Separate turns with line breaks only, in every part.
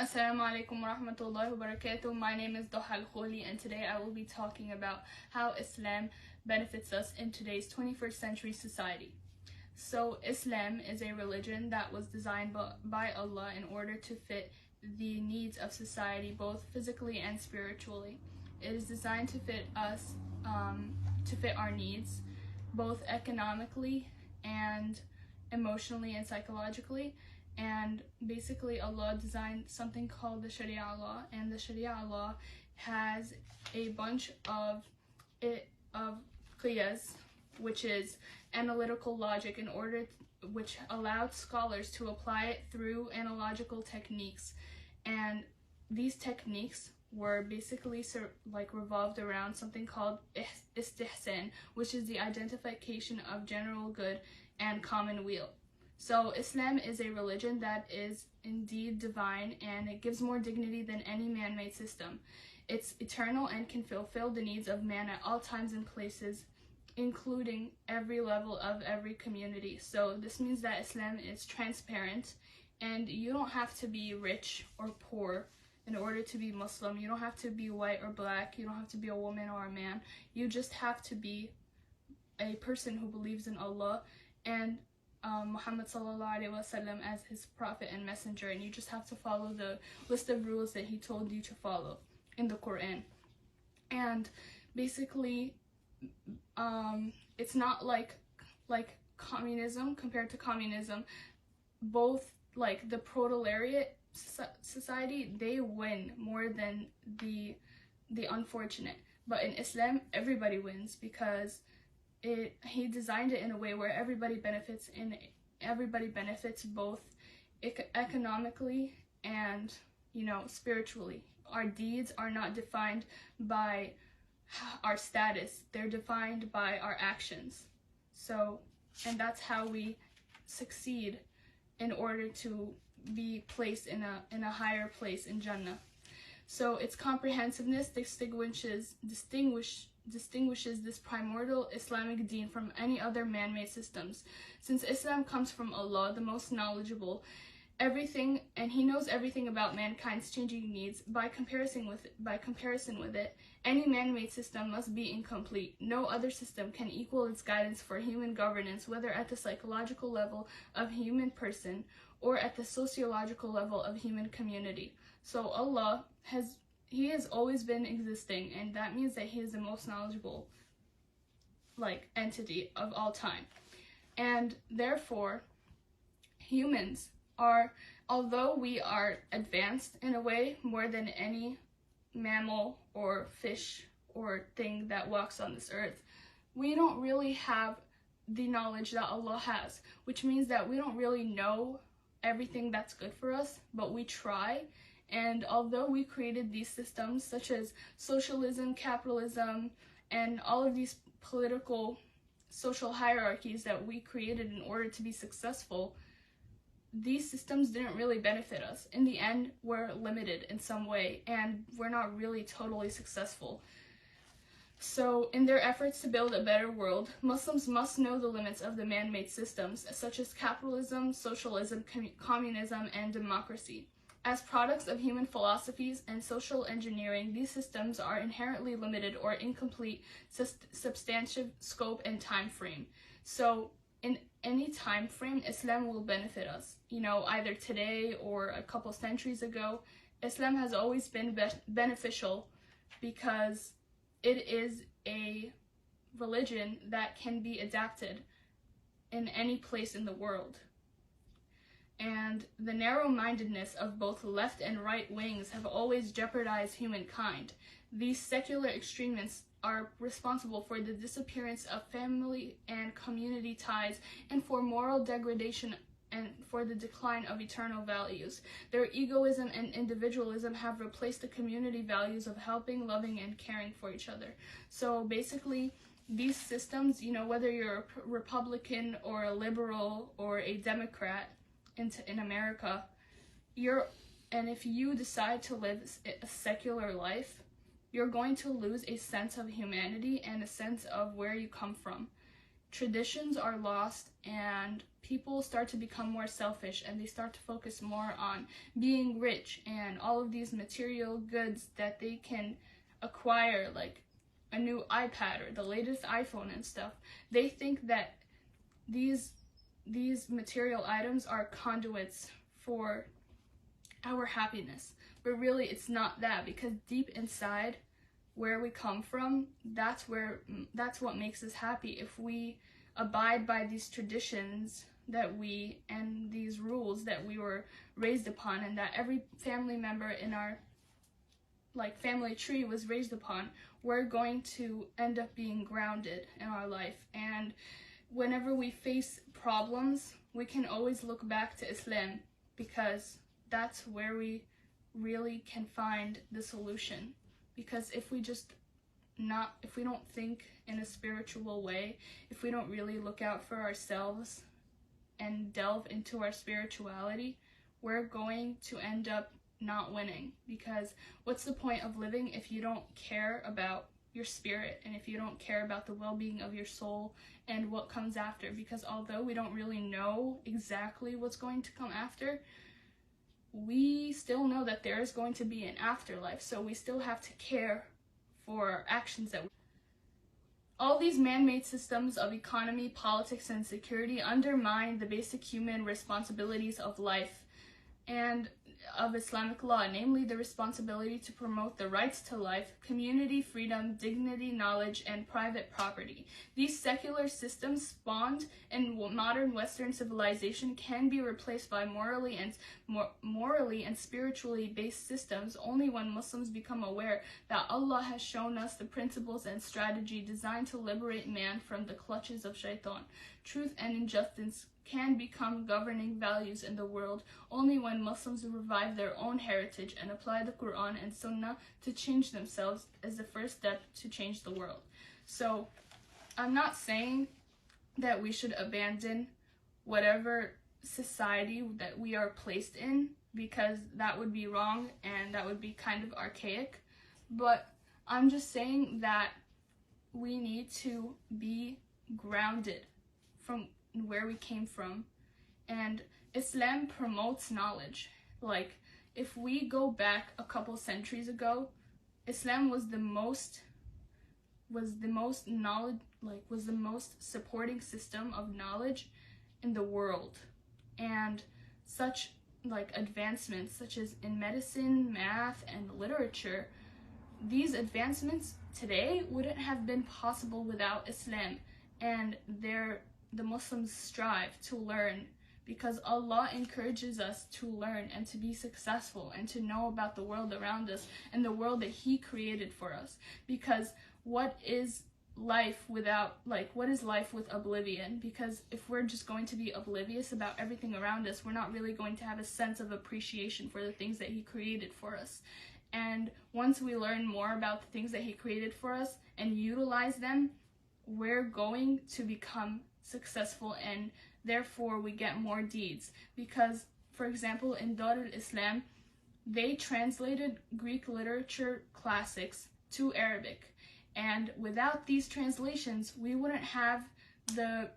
Assalamu alaikum wa rahmatullahi wa barakatuh. My name is Duha Elkhouli, and today I will be talking about how Islam benefits us in today's 21st century society. So Islam is a religion that was designed by Allah in order to fit the needs of society, both physically and spiritually. It is designed to fit us, to fit our needs, both economically and emotionally and psychologically. And basically Allah designed something called the Sharia law, and the Sharia law has a bunch of qiyas, which is analytical logic, which allowed scholars to apply it through analogical techniques. And these techniques were basically revolved around something called istihsan, which is the identification of general good and common weal. So Islam is a religion that is indeed divine, and it gives more dignity than any man-made system. It's eternal and can fulfill the needs of man at all times and places, including every level of every community. So this means that Islam is transparent, and you don't have to be rich or poor in order to be Muslim. You don't have to be white or black. You don't have to be a woman or a man. You just have to be a person who believes in Allah and Muhammad sallallahu alaihi wasallam as his prophet and messenger, and you just have to follow the list of rules that he told you to follow in the Quran. And basically it's not like communism. Compared to communism, both like the proletariat society, they win more than the unfortunate, but in Islam everybody wins, because he designed it in a way where everybody benefits, both economically and spiritually. Our deeds are not defined by our status, they're defined by our actions. And that's how we succeed in order to be placed in a higher place in Jannah. So its comprehensiveness distinguishes this primordial Islamic deen from any other man-made systems. Since Islam comes from Allah, the most knowledgeable, and he knows everything about mankind's changing needs. By comparison with it, any man-made system must be incomplete. No other system can equal its guidance for human governance, whether at the psychological level of human person or at the sociological level of human community. So Allah has always been existing, and that means that he is the most knowledgeable entity of all time. And therefore, humans are, although we are advanced in a way more than any mammal or fish or thing that walks on this earth, we don't really have the knowledge that Allah has, which means that we don't really know everything that's good for us, but we try. And although we created these systems such as socialism, capitalism, and all of these political social hierarchies that we created in order to be successful, these systems didn't really benefit us. In the end, we're limited in some way, and we're not really totally successful. So in their efforts to build a better world, Muslims must know the limits of the man-made systems such as capitalism, socialism, communism, and democracy. As products of human philosophies and social engineering, these systems are inherently limited or incomplete, substantive scope and time frame. So in any time frame, Islam will benefit us. Either today or a couple centuries ago, Islam has always been beneficial, because it is a religion that can be adapted in any place in the world. And the narrow-mindedness of both left and right wings have always jeopardized humankind. These secular extremists are responsible for the disappearance of family and community ties, and for moral degradation, and for the decline of eternal values. Their egoism and individualism have replaced the community values of helping, loving, and caring for each other. So basically, these systems, whether you're a Republican or a liberal or a Democrat in America, and if you decide to live a secular life, you're going to lose a sense of humanity and a sense of where you come from. traditions are lost and people start to become more selfish, and they start to focus more on being rich and all of these material goods that they can acquire, like a new iPad or the latest iPhone and stuff. They think that these material items are conduits for our happiness, but really it's not that, because deep inside where we come from, that's what makes us happy. If we abide by these traditions and these rules that we were raised upon, and that every family member in our family tree was raised upon, we're going to end up being grounded in our life. And whenever we face problems, we can always look back to Islam, because that's where we really can find the solution. Because if we don't think in a spiritual way, if we don't really look out for ourselves and delve into our spirituality, we're going to end up not winning. Because what's the point of living if you don't care about your spirit, and if you don't care about the well-being of your soul and what comes after? Because although we don't really know exactly what's going to come after, we still know that there is going to be an afterlife, so we still have to care for our actions. All these man-made systems of economy, politics, and security undermine the basic human responsibilities of life and of Islamic law, namely the responsibility to promote the rights to life, community, freedom, dignity, knowledge, and private property. These secular systems spawned in modern Western civilization can be replaced by morally and spiritually based systems only when Muslims become aware that Allah has shown us the principles and strategy designed to liberate man from the clutches of shaitan. Truth and injustice can become governing values in the world only when Muslims revive their own heritage and apply the Quran and Sunnah to change themselves as the first step to change the world. So I'm not saying that we should abandon whatever society that we are placed in, because that would be wrong and that would be kind of archaic, but I'm just saying that we need to be grounded from where we came from. And Islam promotes knowledge. Like, if we go back a couple centuries ago, Islam was the most supporting system of knowledge in the world. And such advancements such as in medicine, math, and literature, these advancements today wouldn't have been possible without Islam. And the Muslims strive to learn, because Allah encourages us to learn and to be successful and to know about the world around us and the world that He created for us. Because what is life with oblivion? Because if we're just going to be oblivious about everything around us, we're not really going to have a sense of appreciation for the things that He created for us. And once we learn more about the things that He created for us and utilize them, we're going to become successful, and therefore we get more deeds. Because, for example, in Dar al-Islam, they translated Greek literature classics to Arabic, and without these translations we wouldn't have the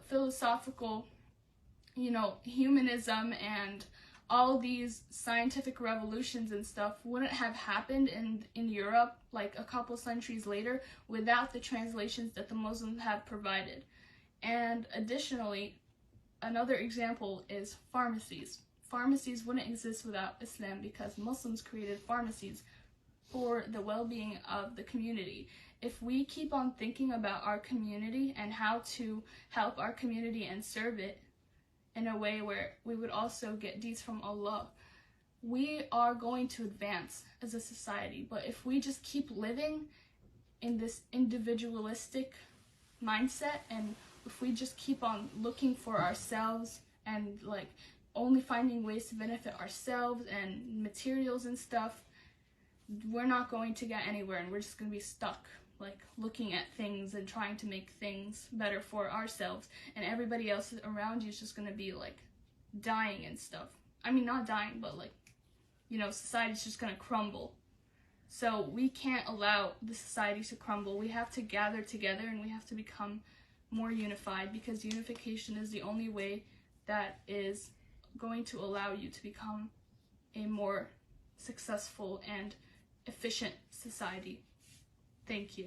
philosophical, humanism, and all these scientific revolutions and stuff wouldn't have happened in Europe like a couple centuries later without the translations that the Muslims have provided. And additionally, another example is pharmacies. Pharmacies wouldn't exist without Islam, because Muslims created pharmacies for the well-being of the community. If we keep on thinking about our community and how to help our community and serve it in a way where we would also get deeds from Allah, we are going to advance as a society. But if we just keep living in this individualistic mindset, and if we just keep on looking for ourselves and only finding ways to benefit ourselves and materials and stuff, we're not going to get anywhere, and we're just going to be stuck looking at things and trying to make things better for ourselves, and everybody else around you is just going to be dying and stuff. I mean, not dying, but society's just going to crumble. So we can't allow the society to crumble. We have to gather together, and we have to become more unified, because unification is the only way that is going to allow you to become a more successful and efficient society. Thank you.